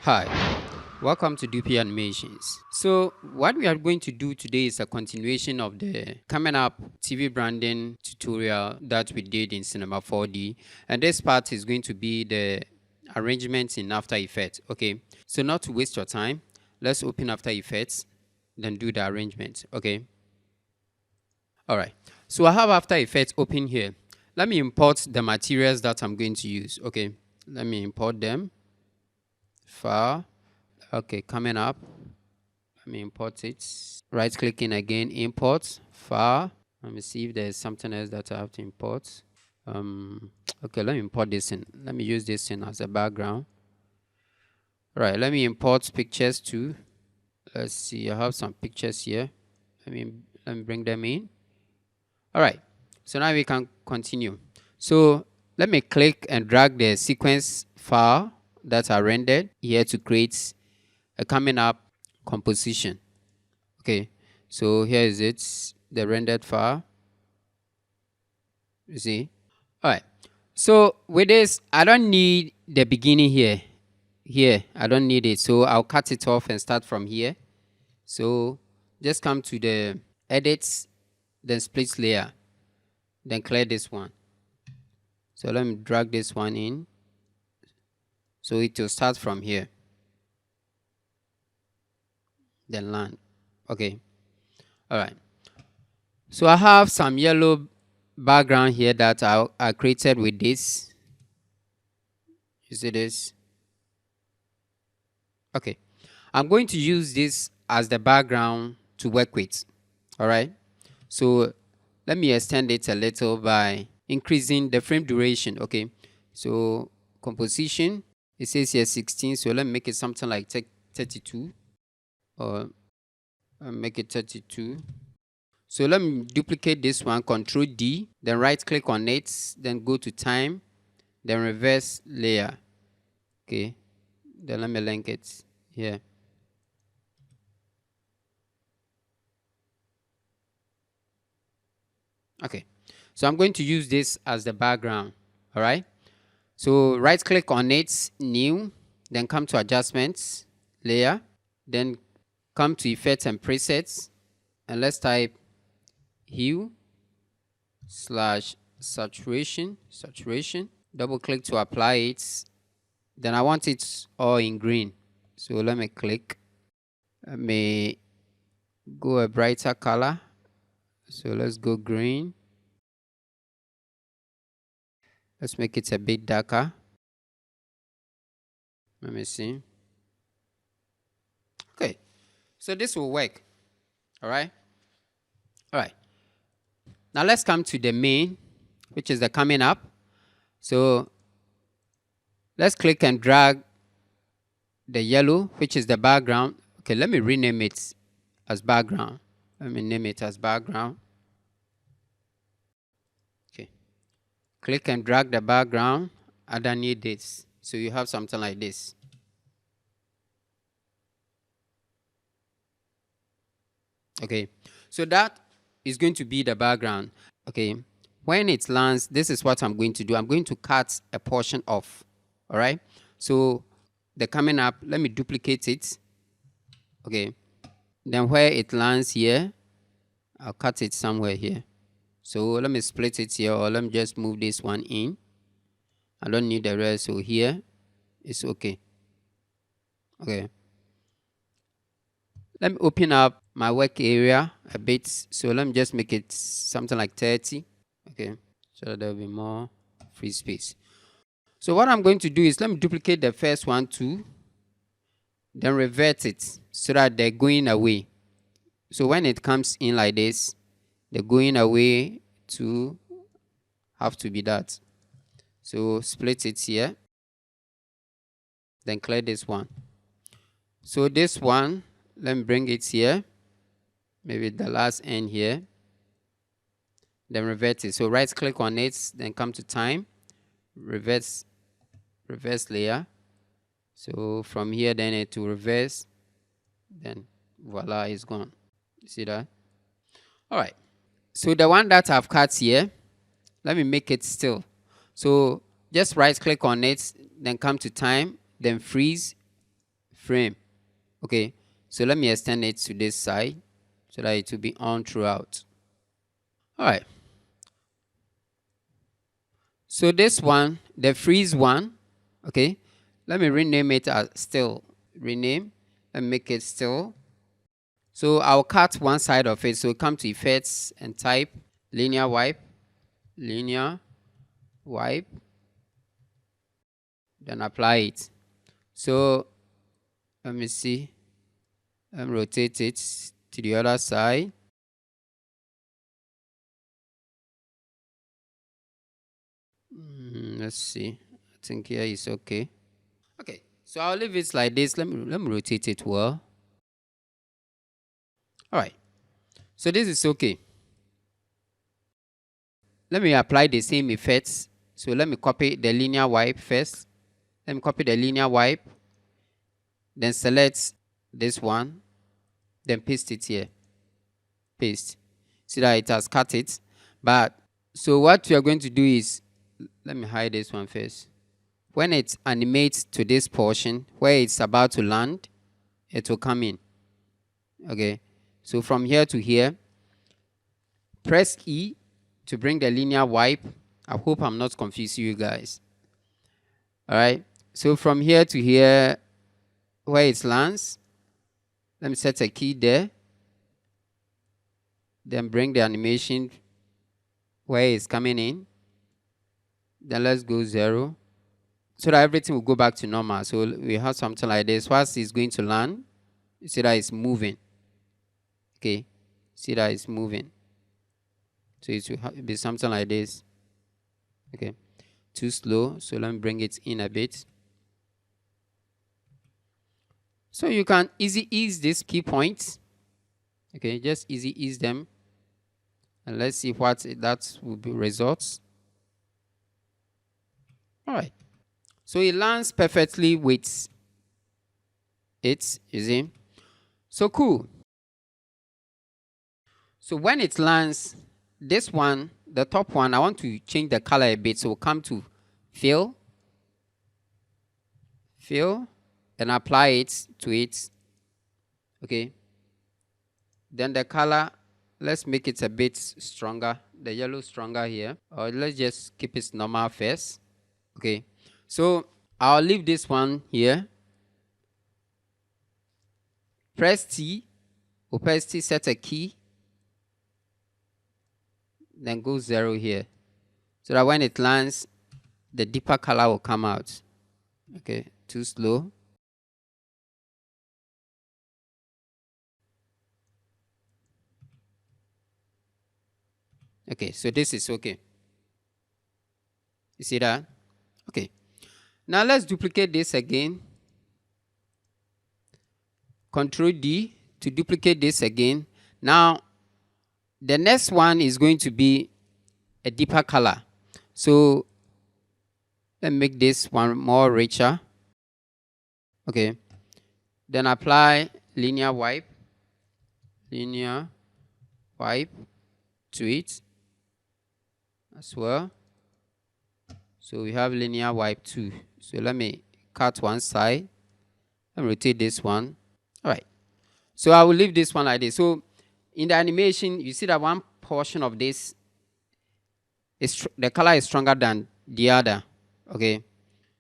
Hi, welcome to DP Animations. So what we are going to do today is a continuation of the coming up TV branding tutorial that we did in Cinema 4D, and this part is going to be the arrangements in After Effects. Okay, so not to waste your time, let's open After Effects, then do the arrangement. Okay, all right, so I have After Effects open here. Let me import the materials that I'm going to use. Okay, let me import them. File. Okay, coming up, let me import it. Right clicking again, import file. Let me see if there's something else that I have to import. Okay, let me import this in. Let me use this in as a background. All right, let me import pictures too. Let's see, I have some pictures here. Let me bring them in. All right, so now we can continue. So let me click and drag the sequence file that I rendered here to create a coming up composition. Okay, so here is it, the rendered file. You see? All right, so with this, I don't need the beginning here. I don't need it, so I'll cut it off and start from here. So just come to the edits, then split layer, then clear this one. So let me drag this one in, so it will start from here, then land. Okay, all right, so I have some yellow background here that I created with this. You see this? Okay, I'm going to use this as the background to work with. All right, so let me extend it a little by increasing the frame duration. Okay, so composition, it says here 16, so let me make it something like 32, or make it 32. So let me duplicate this one, Control D, then right click on it, then go to time, then reverse layer. Okay, then let me link it here. Okay, so I'm going to use this as the background. All right, so right click on it, new, then come to adjustments, layer, then come to effects and presets, and let's type hue / saturation, double click to apply it. Then I want it all in green, so let me click. Let me go a brighter color, so let's go green. Let's make it a bit darker. Let me see. Okay, so this will work. All right, now let's come to the main, which is the coming up. So let's click and drag the yellow, which is the background. Okay, let me rename it as background. Let me name it as background. Okay, click and drag the background underneath this, so you have something like this. Okay, so that is going to be the background. Okay, when it lands, this is what I'm going to do. I'm going to cut a portion off. All right, so the coming up, let me duplicate it. Okay, then where it lands here, I'll cut it somewhere here. So let me split it here, or let me just move this one in. I don't need the rest, so here it's okay. Okay, let me open up my work area a bit. So let me just make it something like 30. Okay, so there'll be more free space. So what I'm going to do is let me duplicate the first one too, then revert it so that they're going away. So when it comes in like this, the going away to have to be that. So split it here, then clear this one. So this one, let me bring it here, maybe the last end here, then revert it. So right click on it, then come to time, reverse layer. So from here, then it will reverse, then voila, it's gone. You see that? All right, so the one that I've cut here, let me make it still. So just right click on it, then come to time, then freeze, frame. Okay, so let me extend it to this side so that it will be on throughout. All right. So this one, the freeze one, okay, let me rename it as still. Rename and make it still. So I'll cut one side of it. So come to effects and type linear wipe, then apply it. So let me see, and rotate it to the other side. Let's see, I think here is okay. Okay, so I'll leave it like this. Let me rotate it well. All right, so this is okay. Let me apply the same effects. So let me copy the linear wipe first. Let me copy the linear wipe, then select this one, then paste it here. Paste. See that it has cut it. But so what we are going to do is, let me hide this one first. When it animates to this portion where it's about to land, it will come in. Okay, so from here to here, press E to bring the linear wipe. I hope I'm not confusing you guys. All right, so from here to here where it lands, let me set a key there, then bring the animation where it's coming in, then let's go 0 so that everything will go back to normal. So we have something like this. Once it's going to land, you see that it's moving. Okay, see that it's moving. So it will be something like this. Okay, too slow, so let me bring it in a bit. So you can easy ease these key points. Okay, just easy ease them, and let's see what that will be results. All right, so it lands perfectly with it, you see. So cool. So when it lands, this one, the top one, I want to change the color a bit. So we'll come to fill, and apply it to it. Okay, then the color, let's make it a bit stronger, the yellow stronger here, or let's just keep it normal first. Okay, so I'll leave this one here. Press T, or press T, set a key, then go 0 here, so that when it lands, the deeper color will come out. Okay, too slow. Okay, so this is okay. You see that? Okay. Now let's duplicate this again. Control D to duplicate this again. Now, the next one is going to be a deeper color. So let's make this one more richer. Okay. Then apply linear wipe to it as well. So we have linear wipe too. So let me cut one side and rotate this one. All right. So I will leave this one like this. So in the animation, you see that one portion of this is the color is stronger than the other. Okay.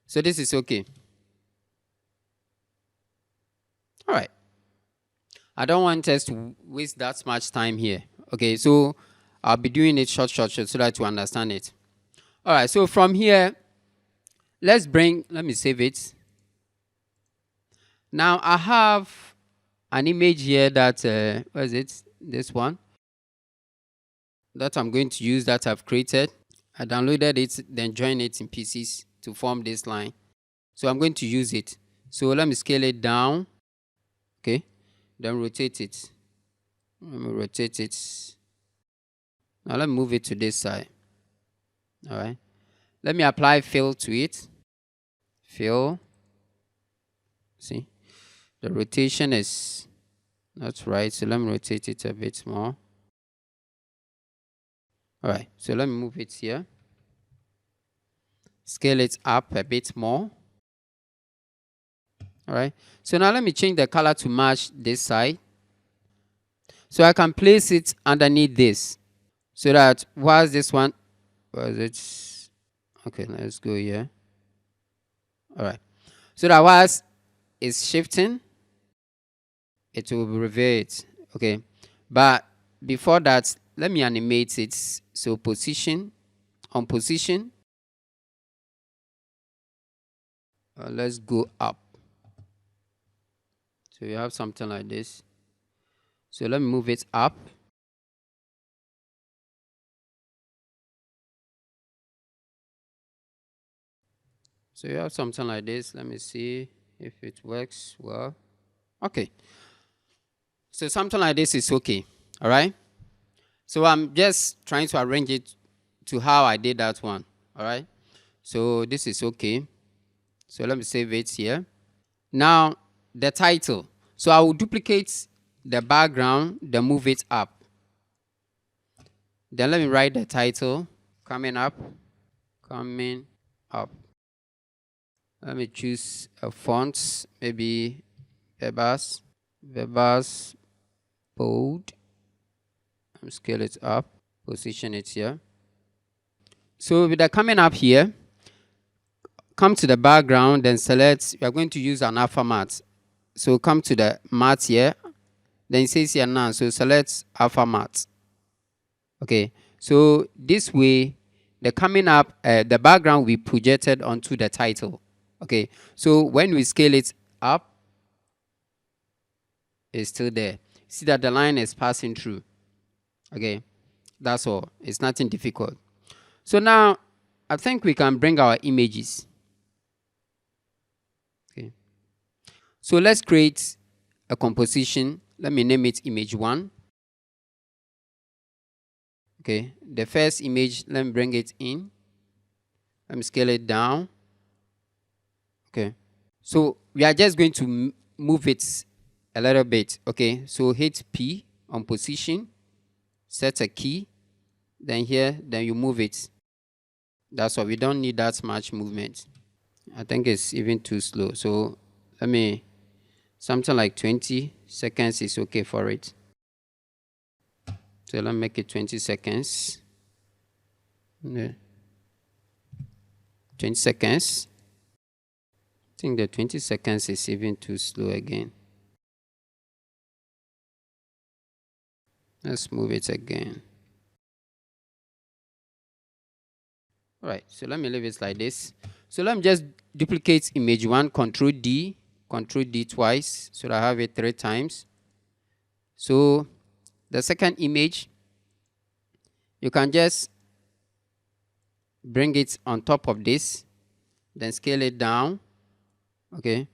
So this is okay. All right. I don't want us to waste that much time here. Okay. So I'll be doing it short so that you understand it. All right. So from here, let me save it. Now I have an image here that, what is it? This one that I'm going to use that I've created. I downloaded it, then joined it in pieces to form this line. So I'm going to use it. So let me scale it down. Okay. Then rotate it. Let me rotate it. Now let me move it to this side. All right. Let me apply fill to it. Fill. See, the rotation is not right. So let me rotate it a bit more. All right. So let me move it here. Scale it up a bit more. All right. So now let me change the color to match this side. So I can place it underneath this, so that whilst this one was it, okay, let's go here. All right. So that whilst it's shifting, it will reveal it. Okay. But before that, let me animate it. So position, on position, let's go up. So you have something like this. So let me move it up. So you have something like this. Let me see if it works well. Okay. So something like this is okay. All right. So I'm just trying to arrange it to how I did that one. All right. So this is okay. So let me save it here. Now the title. So I will duplicate the background, then move it up. Then let me write the title. Coming up. Coming up. Let me choose a font, maybe Verbas. Verbas bold. Scale it up. Position it here. So with the coming up here, come to the background, then select. We are going to use an alpha matte. So come to the matte here. Then it says here now. So select alpha matte. Okay. So this way, the coming up, the background will be projected onto the title. Okay. So when we scale it up, it's still there. See that the line is passing through. Okay. That's all. It's nothing difficult. So now I think we can bring our images. Okay. So let's create a composition. Let me name it image 1. Okay. The first image, let me bring it in. Let me scale it down. Okay. So we are just going to move it a little bit. Okay. So hit P on position, set a key, then here, then you move it. That's all. We don't need that much movement. I think it's even too slow. So let me, something like 20 seconds is okay for it. So let me make it 20 seconds. Yeah. 20 seconds. I think the 20 seconds is even too slow again. Let's move it again. All right, so let me leave it like this. So let me just duplicate image 1, Control D twice, so that I have it 3 times. So the second image, you can just bring it on top of this, then scale it down. Okay,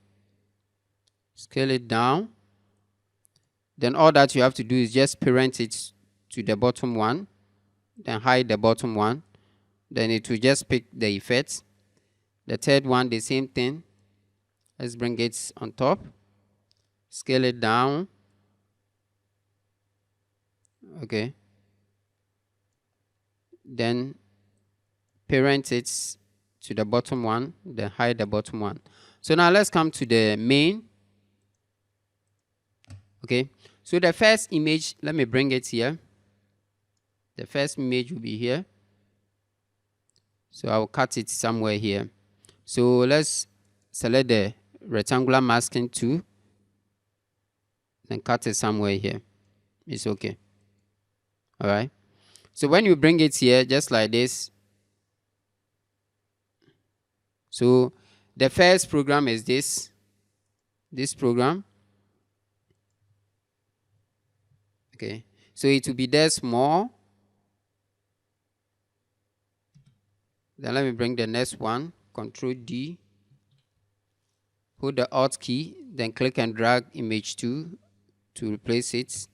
scale it down. Then all that you have to do is just parent it to the bottom one, then hide the bottom one. Then it will just pick the effects. The third one, the same thing. Let's bring it on top. Scale it down. Okay. Then parent it to the bottom one, then hide the bottom one. So now let's come to the main. Okay. So the first image, let me bring it here. The first image will be here. So I will cut it somewhere here. So let's select the rectangular masking tool, then cut it somewhere here. It's okay. All right. So when you bring it here, just like this. So the first program is this program. Okay. So it will be there small. Then let me bring the next one, Control D. Hold the Alt key, then click and drag image 2 to replace it.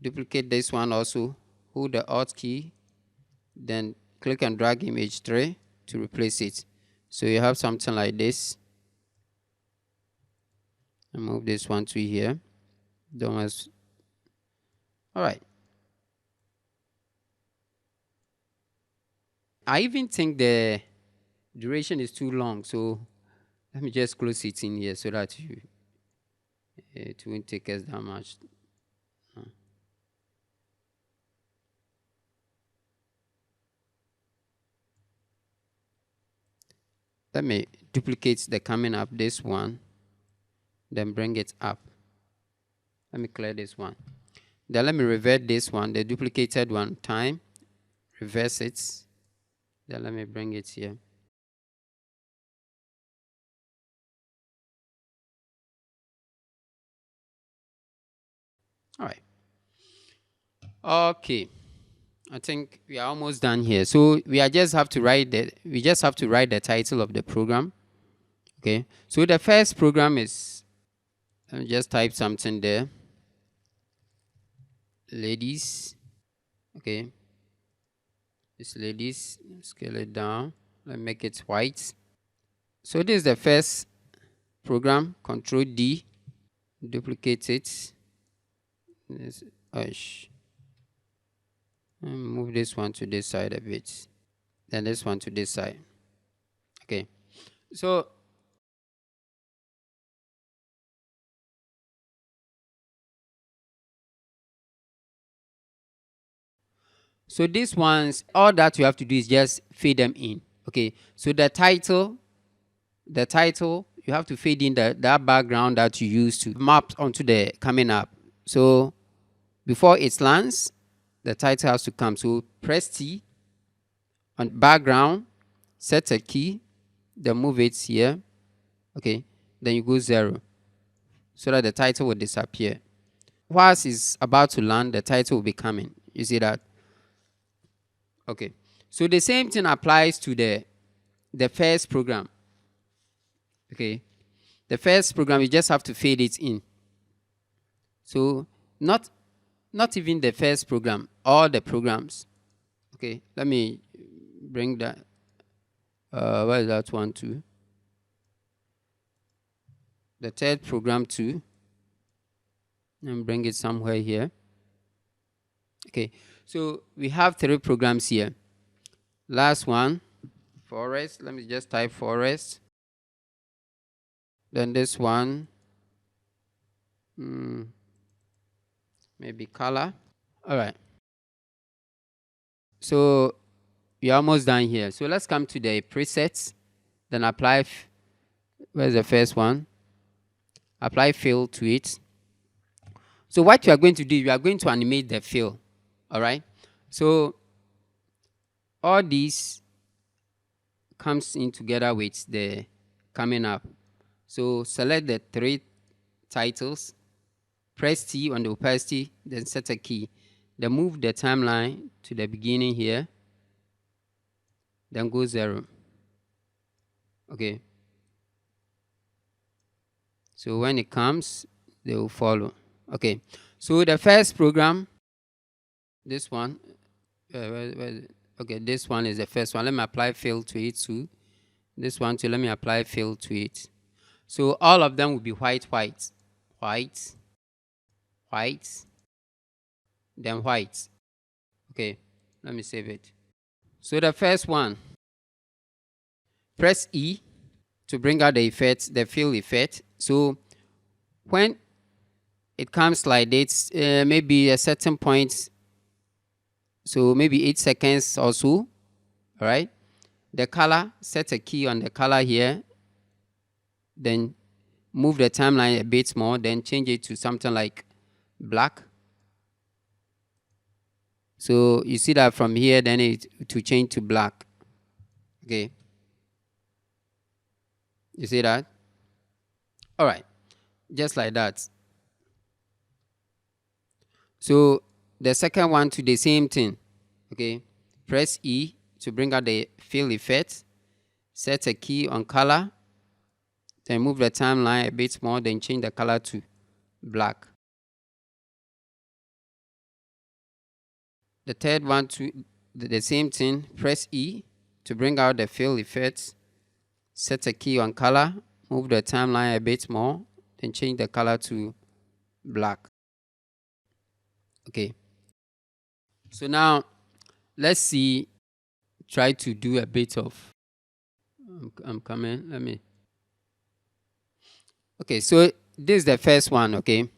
Duplicate this one also. Hold the Alt key, then click and drag image 3 to replace it. So you have something like this. And move this one to here. Don't mess. All right. I even think the duration is too long, so Let me just close it in here so that it won't take us that much. Let me duplicate the coming up, this one, then bring it up. Let me clear this one. Then let me revert this one, the duplicated one, time, reverse it. Then let me bring it here. All right. Okay. I think we are almost done here. So we just have to write the title of the program. Okay. So the first program is, let me just type something there. Ladies. Okay. This ladies, scale it down. Let me make it white. So this is the first program. Control D. Duplicate it. Move this one to this side a bit. Then this one to this side. Okay. So these ones, all that you have to do is just fade them in. Okay. So the title, you have to fade in that background that you use to map onto the coming up. So before it lands, the title has to come. So press T on background, set a key, then move it here. Okay. Then you go 0 so that the title will disappear. Whilst it's about to land, the title will be coming. You see that? Okay. So the same thing applies to the first program. Okay. The first program, you just have to fade it in. So not even the first program, all the programs. Okay. Let me bring that. Where is that one too? The third program too. And bring it somewhere here. Okay. So we have 3 programs here. Last one, forest. Let me just type forest. Then this one, maybe color. All right. So we're almost done here. So let's come to the presets. Then apply. Where's the first one? Apply fill to it. So what you are going to do, you are going to animate the fill. All right. So all these comes in together with the coming up. So select the 3 titles, press T on the opacity, then set a key. Then move the timeline to the beginning here, then go 0. Okay. So when it comes, they will follow. Okay. So the first program, this one, okay, this one is the first one. Let me apply fill to it too. This one too, let me apply fill to it. So all of them will be white, then white. Okay, let me save it. So the first one, press E to bring out the effect, the fill effect. So when it comes like this, maybe a certain point, so maybe 8 seconds or so, all right? The color, set a key on the color here, then move the timeline a bit more, then change it to something like black. So you see that from here, then it to change to black. Okay. You see that? All right. Just like that. So the second one to the same thing. Okay. Press E to bring out the fill effect. Set a key on color. Then move the timeline a bit more, then change the color to black. The third one to the same thing. Press E to bring out the fill effect. Set a key on color. Move the timeline a bit more, then change the color to black. Okay. So now let's see. Try to do a bit of. I'm coming. Let me. Okay, so this is the first one. Okay,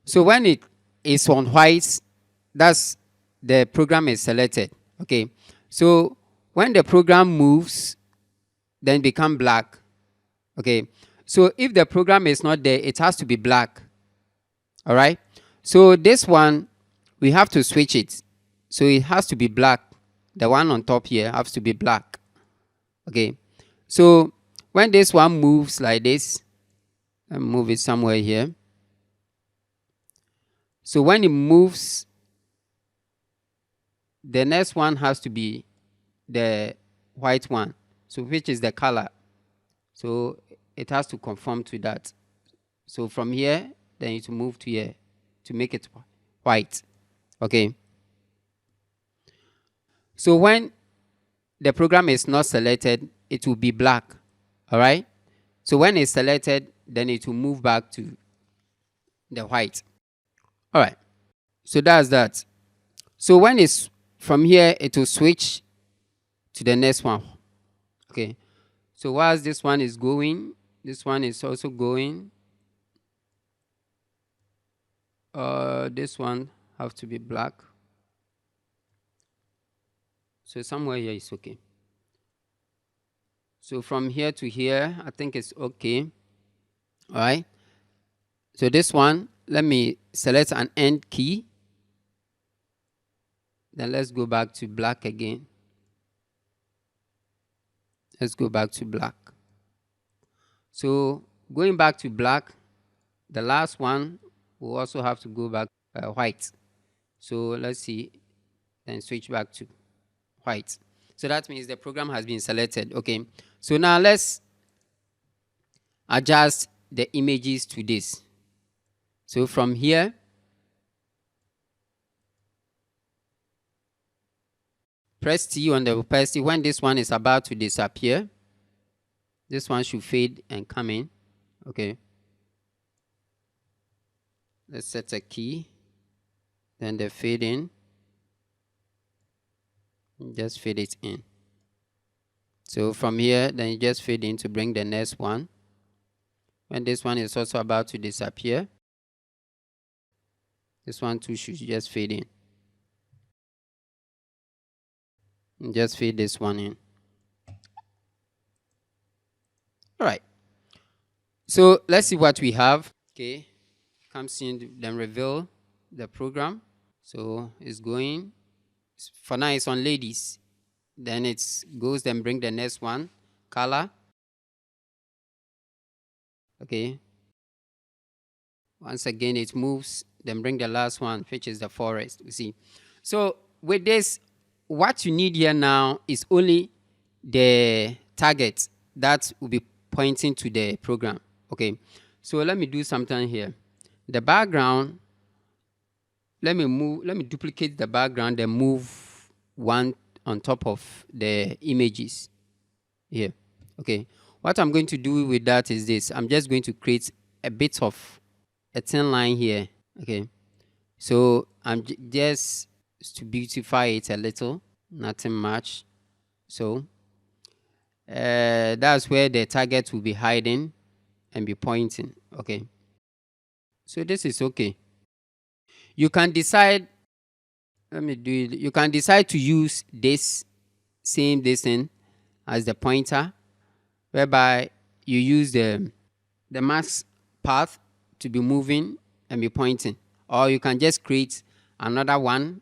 so when it is on white, that's the program is selected. Okay, so when the program moves, then become black. Okay, so if the program is not there, it has to be black. All right, so this one we have to switch it, so it has to be black. The one on top here has to be black. Okay, so when this one moves like this, and move it somewhere here. So when it moves, the next one has to be the white one, so which is the color. So it has to conform to that. So from here, then you to move to here to make it white. Okay. So when the program is not selected, it will be black. All right. So when it's selected, then it will move back to the white. All right. So that's that. So when it's from here, it will switch to the next one. Okay. So whilst this one is going, this one is also going. This one have to be black. So somewhere here is okay. So from here to here, I think it's okay. All right. So this one, let me select an end key. Then let's go back to black again. Let's go back to black. So going back to black, the last one will also have to go back white. So let's see, then switch back to white. So that means the program has been selected. Okay. So now let's adjust the images to this. So from here, press T on the opacity. When this one is about to disappear, this one should fade and come in. Okay. Let's set a key. Then the fade in. Just fade it in. So from here, then you just fade in to bring the next one. When this one is also about to disappear, this one too should just fade in. And just fade this one in. All right. So let's see what we have. Okay. Comes in, then reveal the program. So it's going. For now, it's on ladies. Then it goes, then bring the next one. Color. Okay. Once again, it moves, then bring the last one, which is the forest. You see. So with this, what you need here now is only the target that will be pointing to the program. Okay. So let me do something here. The background, let me duplicate the background and move one on top of the images here. Okay. What I'm going to do with that is this. I'm just going to create a bit of a thin line here. Okay. So I'm just to beautify it a little, nothing much. So that's where the target will be hiding and be pointing. Okay. So this is okay. You can decide, let me do it. You can decide to use this thing as the pointer, whereby you use the mask path to be moving and be pointing. Or you can just create another one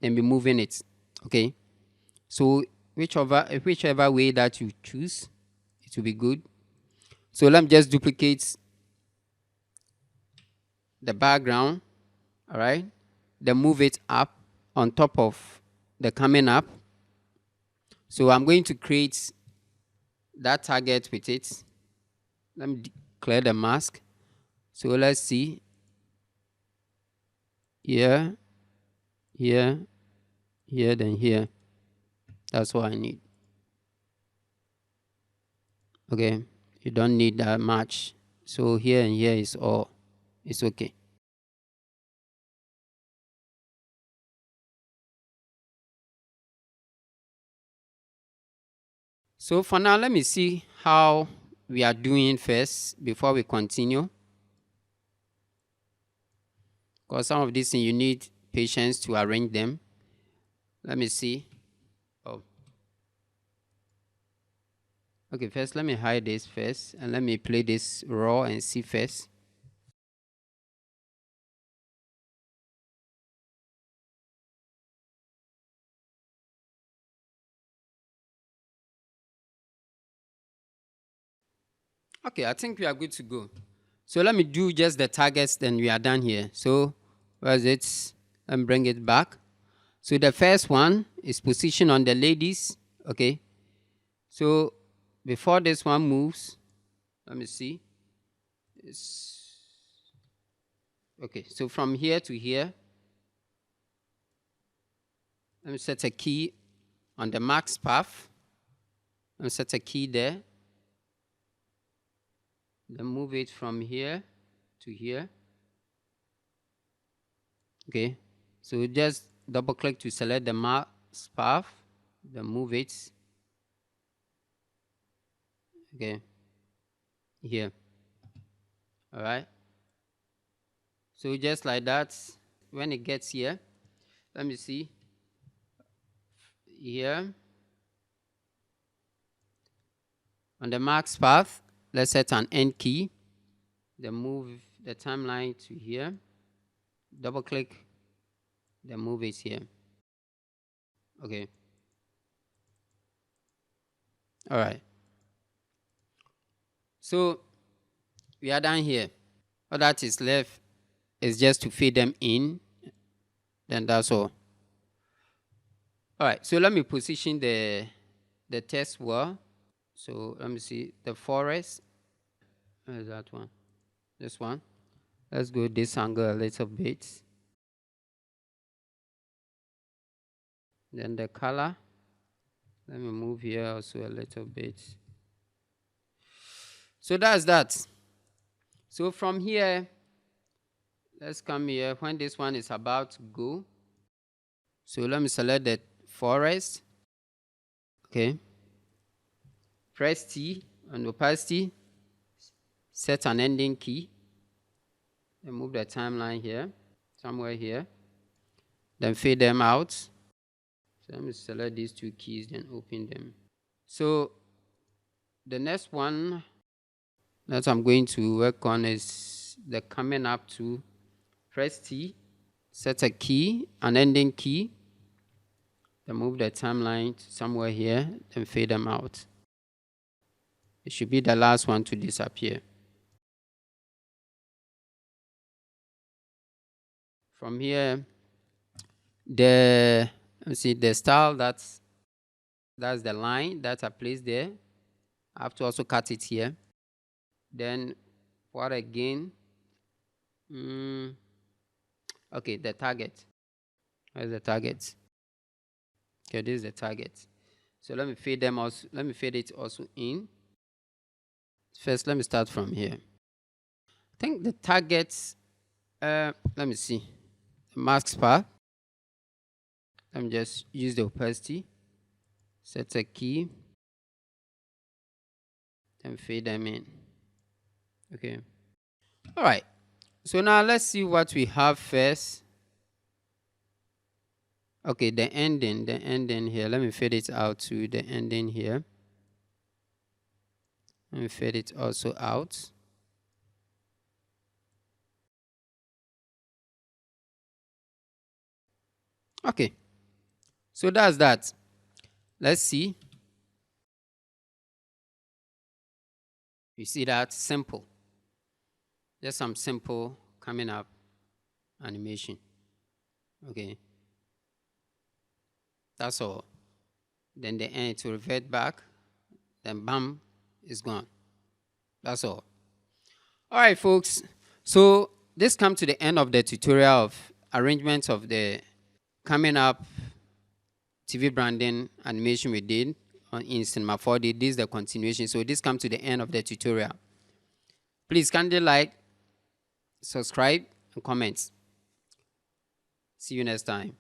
and be moving it. Okay. So whichever way that you choose, it will be good. So let me just duplicate the background. All right. Then move it up on top of the coming up. So I'm going to create that target with it. Let me clear the mask. So let's see. Here, here, here, then here. That's what I need. Okay. You don't need that much. So here and here is all. It's okay. So for now, let me see how we are doing first before we continue. Because some of these things you need patience to arrange them. Let me see. Oh. Okay, first let me hide this first and let me play this raw and see first. Okay, I think we are good to go. So let me do just the targets, then we are done here. So where is it? Let me bring it back. So the first one is position on the ladies. Okay. So before this one moves, let me see. Okay, so from here to here, let me set a key on the max path. Let me set a key there. Then move it from here to here. Okay, so just double click to select the max path, then move it. Okay, here. All right. So just like that, when it gets here, let me see. Here. On the max path, let's set an end key. Then move the timeline to here. Double click, then move it here. Okay. All right. So we are done here. All that is left is just to feed them in. Then that's all. All right. So let me position the test well. So let me see the forest. Where's that one? This one. Let's go this angle a little bit. Then the color. Let me move here also a little bit. So that's that. So from here, let's come here when this one is about to go. So let me select the forest. Okay. Press T on opacity. Set an ending key. Then move the timeline here, somewhere here. Then fade them out. So let me select these two keys, then open them. So the next one that I'm going to work on is the coming up to. Press T, set a key, an ending key, then move the timeline to somewhere here, then fade them out. It should be the last one to disappear. From here, the style that's the line that I placed there. I have to also cut it here. Then what again? Okay, the target. Where's the target? Okay, this is the target. So let me fade them also. Let me fade it also in. First, let me start from here. I think the targets. Let me see. The mask path. Let me just use the opacity. Set a key. Then fade them in. Okay. All right. So now let's see what we have first. Okay, the ending here. Let me fade it out to the ending here. Let me fade it also out. Okay. So that's that. Let's see. You see that? Simple. Just some simple coming up animation. Okay. That's all. Then the end to revert back. Then bam, it's gone. That's all. All right, folks. So this comes to the end of the tutorial of arrangement of the coming up TV branding animation we did in Cinema 4D. This is the continuation. So this comes to the end of the tutorial. Please kindly like, subscribe, and comment. See you next time.